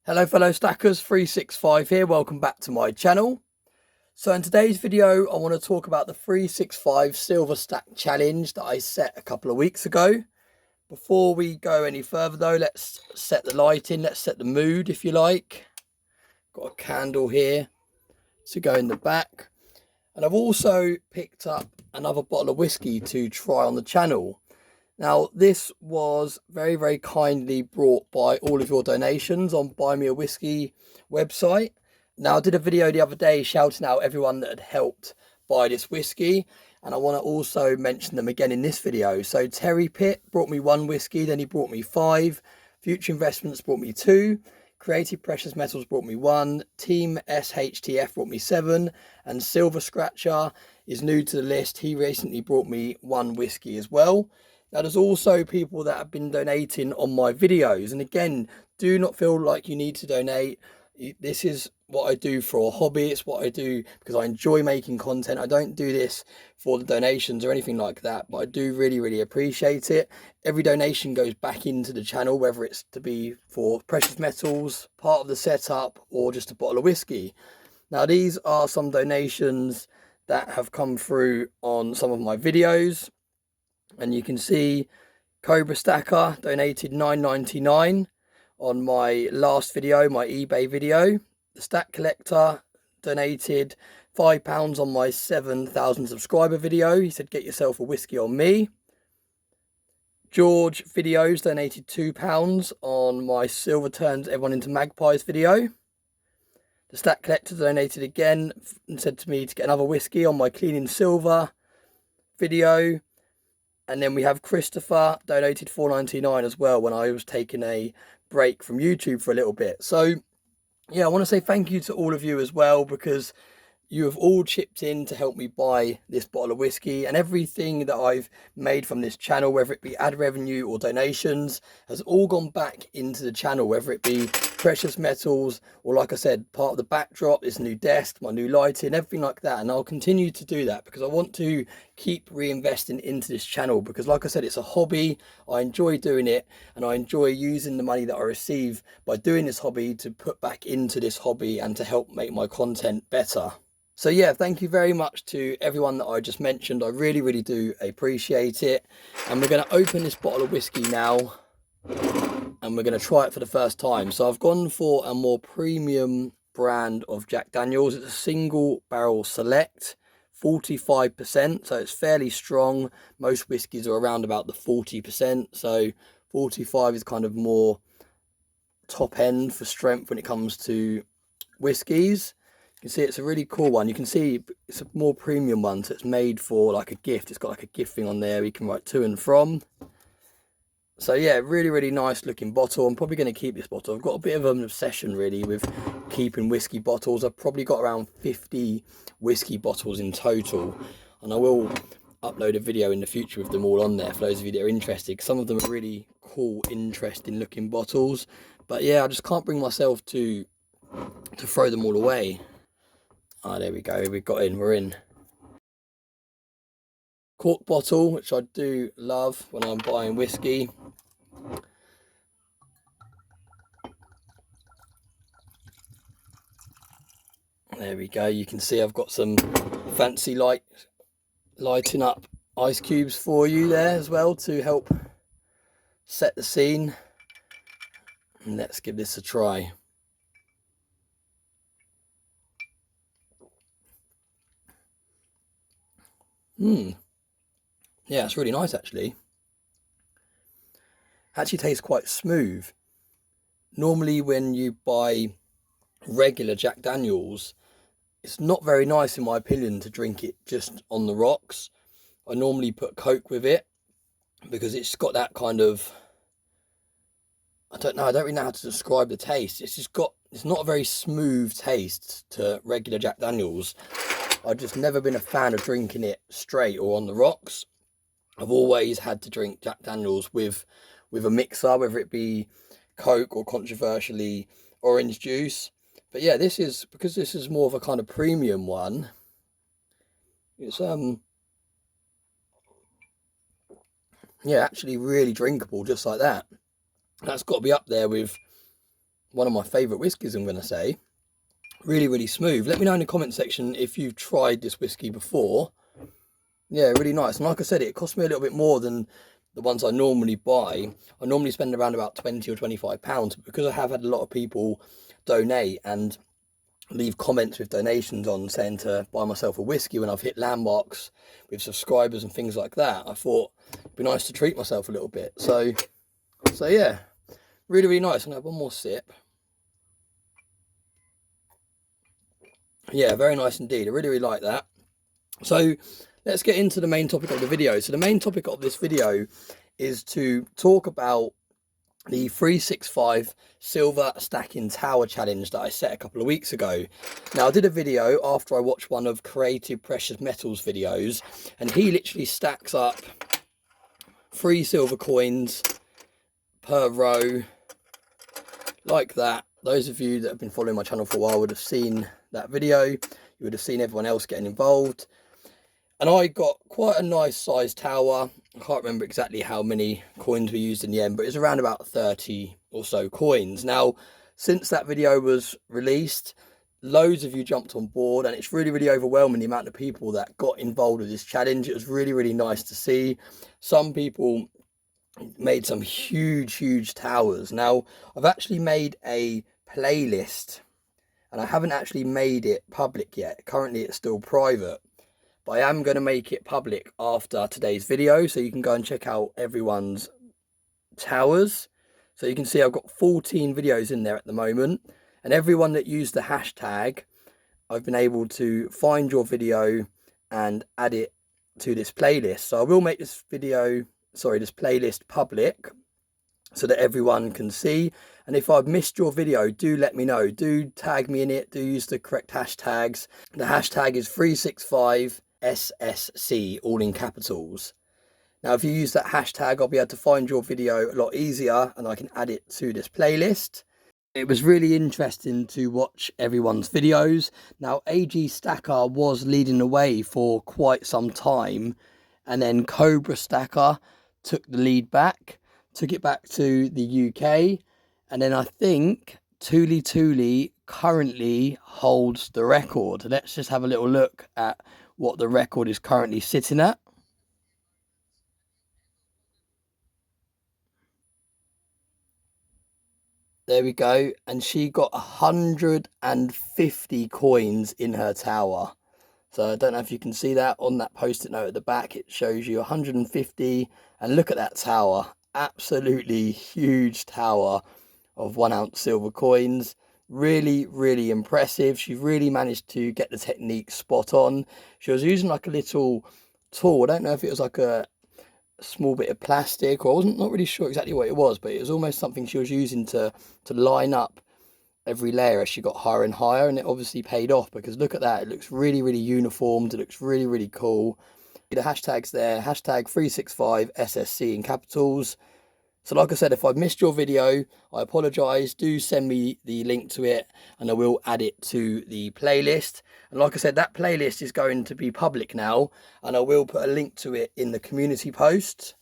Hello fellow stackers, 365 here, welcome back to my channel. So in today's video I want to talk about the 365 Silver Stack Challenge that I set a couple of weeks ago. Before we go any further though, let's set the lighting, let's set the mood if you like. Got a candle here to go in the back. And I've also picked up another bottle of whiskey to try on the channel. Now, this was very kindly brought by all of your donations on Buy Me a Whiskey website. Now, I did a video the other day shouting out everyone that had helped buy this whiskey, and I want to also mention them again in this video. So Terry Pitt brought me 1 whiskey, then he brought me 5. Future Investments brought me 2. Creative Precious Metals brought me 1. Team SHTF brought me 7. And Silver Scratcher is new to the list. He recently brought me 1 whiskey as well. Now, there's also people that have been donating on my videos. And again, do not feel like you need to donate. This is what I do for a hobby. It's what I do because I enjoy making content. I don't do this for the donations or anything like that, but I do really appreciate it. Every donation goes back into the channel, whether it's to be for precious metals, part of the setup, or just a bottle of whiskey. Now, these are some donations that have come through on some of my videos. And you can see Cobra Stacker donated $9.99 on my last video, my eBay video. The Stack Collector donated £5 on my 7,000 subscriber video. He said, get yourself a whiskey on me. George Videos donated £2 on my Silver Turns Everyone into Magpies video. The Stack Collector donated again and said to me to get another whiskey on my Cleaning Silver video. And then we have Christopher donated $4.99 as well when I was taking a break from YouTube for a little bit. So yeah, I want to say thank you to all of you as well, because you have all chipped in to help me buy this bottle of whiskey, and everything that I've made from this channel, whether it be ad revenue or donations, has all gone back into the channel, whether it be precious metals or, like I said, part of the backdrop, this new desk, my new lighting, everything like that. And I'll continue to do that because I want to keep reinvesting into this channel, because like I said, it's a hobby. I enjoy doing it, and I enjoy using the money that I receive by doing this hobby to put back into this hobby and to help make my content better. So yeah, thank you very much to everyone that I just mentioned. I really do appreciate it. And we're going to open this bottle of whiskey now, and we're going to try it for the first time. So I've gone for a more premium brand of Jack Daniels. It's a single barrel select, 45%, so it's fairly strong. Most whiskies are around about the 40%, so 45 is kind of more top end for strength when it comes to whiskies. You can see it's a really cool one. You can see it's a more premium one, so it's made for like a gift. It's got like a gift thing on there. You can write to and from. So yeah, really nice looking bottle. I'm probably going to keep this bottle. I've got a bit of an obsession really with keeping whiskey bottles. I've probably got around 50 whiskey bottles in total, and I will upload a video in the future with them all on there for those of you that are interested. Some of them are really cool, interesting looking bottles, but yeah, I just can't bring myself to throw them all away. Ah, there we go, we've got in, we're in. Cork bottle, which I do love when I'm buying whiskey. There we go, you can see I've got some fancy lighting up ice cubes for you there as well to help set the scene. And let's give this a try. Yeah, it's really nice actually. Actually tastes quite smooth. Normally when you buy regular Jack Daniels, it's not very nice in my opinion to drink it just on the rocks. I normally put Coke with it because it's got that kind of, I don't really know how to describe the taste. It's not a very smooth taste to regular Jack Daniels. I've just never been a fan of drinking it straight or on the rocks. I've always had to drink Jack Daniels with a mixer, whether it be Coke or controversially orange juice. But yeah, because this is more of a kind of premium one, it's yeah, actually really drinkable just like that. That's got to be up there with one of my favourite whiskies, I'm going to say. Really, really smooth. Let me know in the comment section if you've tried this whiskey before. Yeah, really nice. And like I said, it cost me a little bit more than the ones I normally buy. I normally spend around about £20 or £25, but because I have had a lot of people donate and leave comments with donations on saying to buy myself a whiskey when I've hit landmarks with subscribers and things like that, I thought it'd be nice to treat myself a little bit. So yeah, really, really nice. I'm gonna have one more sip. Yeah, very nice indeed. I really, really like that. So let's get into the main topic of the video. So the main topic of this video is to talk about the 365 Silver Stacking Tower Challenge that I set a couple of weeks ago. Now, I did a video after I watched one of Creative Precious Metals videos, and he literally stacks up 3 silver coins per row, like that. Those of you that have been following my channel for a while would have seen that video. You would have seen everyone else getting involved. And I got quite a nice sized tower. I can't remember exactly how many coins we used in the end, but it's around about 30 or so coins. Now, since that video was released, loads of you jumped on board, and it's really, really overwhelming the amount of people that got involved with this challenge. It was really, really nice to see. Some people made some huge towers. Now, I've actually made a playlist, and I haven't actually made it public yet. Currently, it's still private. But I am going to make it public after today's video, so you can go and check out everyone's towers. So you can see I've got 14 videos in there at the moment, and everyone that used the hashtag, I've been able to find your video and add it to this playlist. So I will make this playlist public so that everyone can see. And if I've missed your video, do let me know. Do tag me in it. Do use the correct hashtags. The hashtag is 365SSC, all in capitals. Now, if you use that hashtag, I'll be able to find your video a lot easier, and I can add it to this playlist. It was really interesting to watch everyone's videos. Now, AG Stacker was leading the way for quite some time, and then Cobra Stacker took the lead back, took it back to the UK, and then I think Thule currently holds the record. Let's just have a little look at what the record is currently sitting at. There we go, and she got 150 coins in her tower. So I don't know if you can see that on that post-it note at the back. It shows you 150, and look at that tower. Absolutely huge tower of 1 ounce silver coins. Really, really impressive. She really managed to get the technique spot on. She was using like a little tool. I don't know if it was like a small bit of plastic, or I wasn't not really sure exactly what it was, but it was almost something she was using to line up every layer as she got higher and higher, and it obviously paid off, because look at that. It looks really, really uniformed. It looks really, really cool. The hashtags there, hashtag 365SSC in capitals. So like I said, if I've missed your video, I apologise. Do send me the link to it, and I will add it to the playlist. And like I said, that playlist is going to be public now, and I will put a link to it in the community post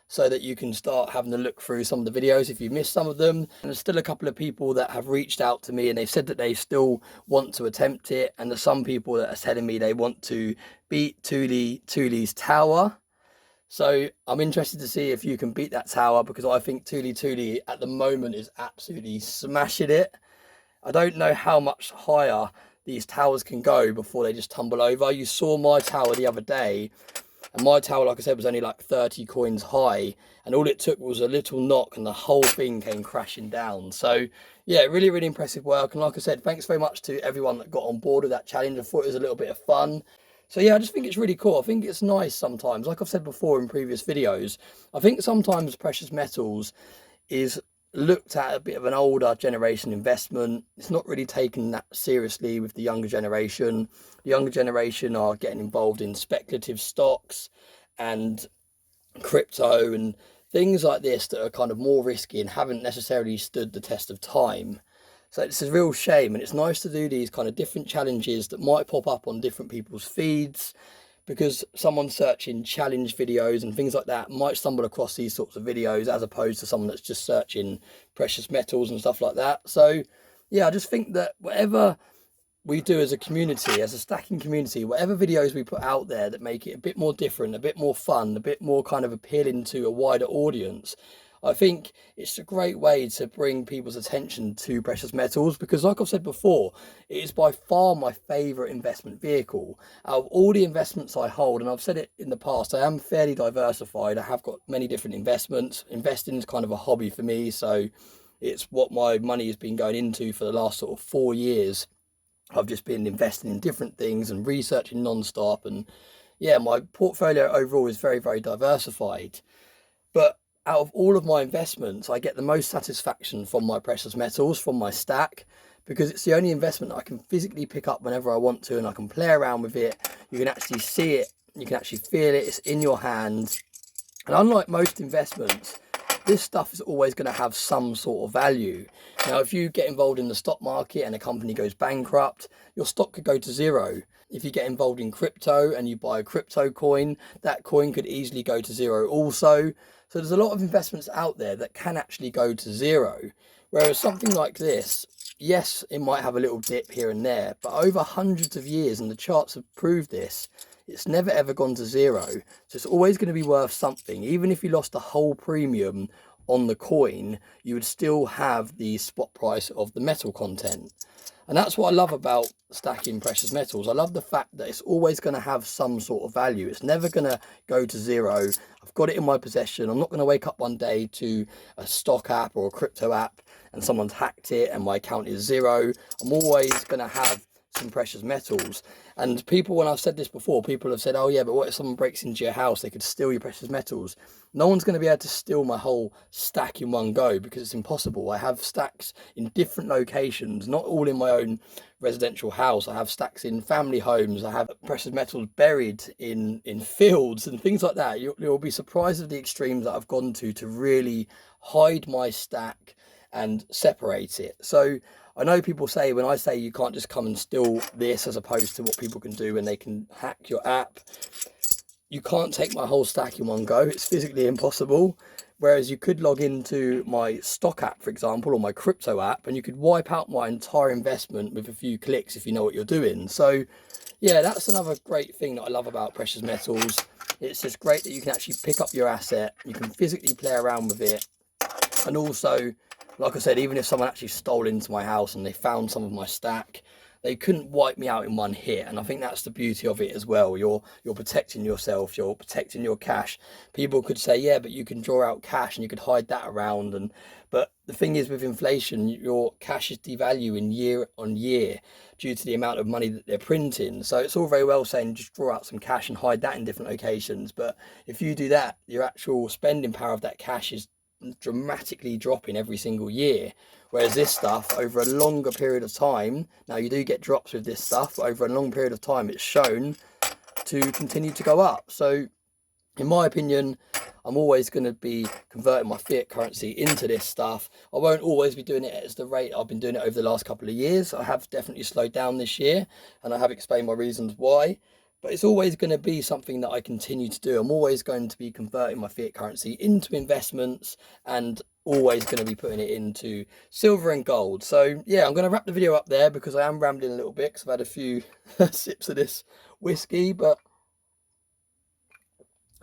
so that you can start having a look through some of the videos if you missed some of them. And there's still a couple of people that have reached out to me, and they said that they still want to attempt it. And there's some people that are telling me they want to beat Thule's tower. So I'm interested to see if you can beat that tower, because I think Thule at the moment is absolutely smashing it. I don't know how much higher these towers can go before they just tumble over. You saw my tower the other day, and my tower, like I said, was only like 30 coins high, and all it took was a little knock and the whole thing came crashing down. So yeah, really, really impressive work. And like I said, thanks very much to everyone that got on board with that challenge. I thought it was a little bit of fun. So yeah, I just think it's really cool. I think it's nice sometimes, like I've said before in previous videos, I think sometimes precious metals is looked at a bit of an older generation investment. It's not really taken that seriously with the younger generation. The younger generation are getting involved in speculative stocks and crypto and things like this that are kind of more risky and haven't necessarily stood the test of time. So it's a real shame, and it's nice to do these kind of different challenges that might pop up on different people's feeds, because someone searching challenge videos and things like that might stumble across these sorts of videos as opposed to someone that's just searching precious metals and stuff like that. So yeah, I just think that whatever we do as a community, as a stacking community, whatever videos we put out there that make it a bit more different, a bit more fun, a bit more kind of appealing to a wider audience, I think it's a great way to bring people's attention to precious metals, because like I've said before, it is by far my favorite investment vehicle. Out of all the investments I hold, and I've said it in the past, I am fairly diversified. I have got many different investments. Investing is kind of a hobby for me, so it's what my money has been going into for the last sort of 4 years. I've just been investing in different things and researching non-stop, and yeah, my portfolio overall is very, very diversified. But out of all of my investments, I get the most satisfaction from my precious metals, from my stack, because it's the only investment I can physically pick up whenever I want to, and I can play around with it. You can actually see it, you can actually feel it, it's in your hand. And unlike most investments, this stuff is always going to have some sort of value. Now, if you get involved in the stock market and a company goes bankrupt, your stock could go to zero. If you get involved in crypto and you buy a crypto coin, that coin could easily go to zero also. So there's a lot of investments out there that can actually go to zero. Whereas something like this, yes, it might have a little dip here and there, but over hundreds of years, and the charts have proved this, it's never ever gone to zero. So it's always going to be worth something. Even if you lost a whole premium on the coin, you would still have the spot price of the metal content. And that's what I love about stacking precious metals. I love the fact that it's always going to have some sort of value. It's never going to go to zero. I've got it in my possession. I'm not going to wake up one day to a stock app or a crypto app and someone's hacked it and my account is zero. I'm always going to have some precious metals. And people, when I've said this before, people have said, oh yeah, but what if someone breaks into your house? They could steal your precious metals. No one's going to be able to steal my whole stack in one go, because it's impossible. I have stacks in different locations, not all in my own residential house. I have stacks in family homes. I have precious metals buried in fields and things like that. You'll be surprised at the extremes that I've gone to really hide my stack and separate it. So I know people say, when I say you can't just come and steal this, as opposed to what people can do when they can hack your app, you can't take my whole stack in one go. It's physically impossible. Whereas you could log into my stock app, for example, or my crypto app, and you could wipe out my entire investment with a few clicks if you know what you're doing. So yeah, that's another great thing that I love about precious metals. It's just great that you can actually pick up your asset, you can physically play around with it. And also, like I said, even if someone actually stole into my house and they found some of my stack, they couldn't wipe me out in one hit. And I think that's the beauty of it as well. You're protecting yourself, you're protecting your cash. People could say, yeah, but you can draw out cash and you could hide that around. But the thing is, with inflation, your cash is devaluing year on year due to the amount of money that they're printing. So it's all very well saying just draw out some cash and hide that in different locations. But if you do that, your actual spending power of that cash is dramatically dropping every single year. Whereas this stuff, over a longer period of time, now you do get drops with this stuff, but over a long period of time, it's shown to continue to go up. So in my opinion, I'm always going to be converting my fiat currency into this stuff. I won't always be doing it at the rate I've been doing it over the last couple of years. I have definitely slowed down this year, and I have explained my reasons why. But it's always going to be something that I continue to do. I'm always going to be converting my fiat currency into investments, and always going to be putting it into silver and gold. So yeah, I'm going to wrap the video up there because I am rambling a little bit because I've had a few sips of this whiskey. But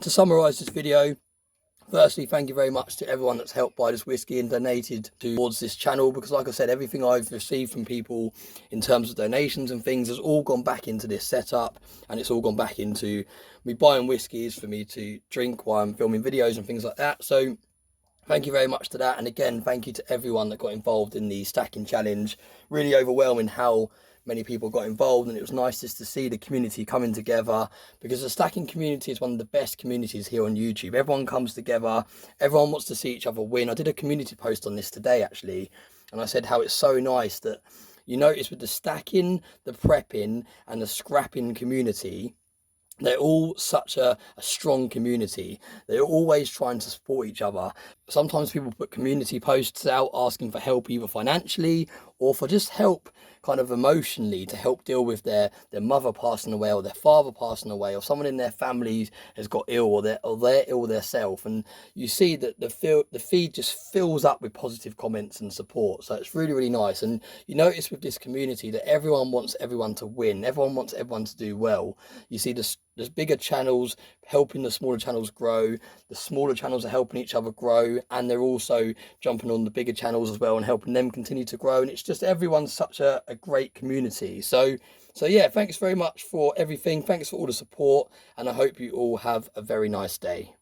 to summarize this video, firstly, thank you very much to everyone that's helped buy this whiskey and donated towards this channel, because like I said, everything I've received from people in terms of donations and things has all gone back into this setup, and it's all gone back into me buying whiskies for me to drink while I'm filming videos and things like that. So thank you very much to that. And again, thank you to everyone that got involved in the stacking challenge. Really overwhelming how many people got involved, and it was nice just to see the community coming together, because the stacking community is one of the best communities here on YouTube. Everyone comes together, everyone wants to see each other win. I did a community post on this today actually, and I said how it's so nice that you notice with the stacking, the prepping and the scrapping community, they're all such a strong community. They're always trying to support each other. Sometimes people put community posts out asking for help, either financially or for just help kind of emotionally to help deal with their mother passing away or their father passing away, or someone in their family has got ill, or they're ill themselves. And you see that the feed just fills up with positive comments and support. So it's really, really nice. And you notice with this community that everyone wants everyone to win, everyone wants everyone to do well. You see the bigger channels helping the smaller channels grow, the smaller channels are helping each other grow, and they're also jumping on the bigger channels as well and helping them continue to grow. And it's just, everyone's such a great community. So yeah, thanks very much for everything. Thanks for all the support, and I hope you all have a very nice day.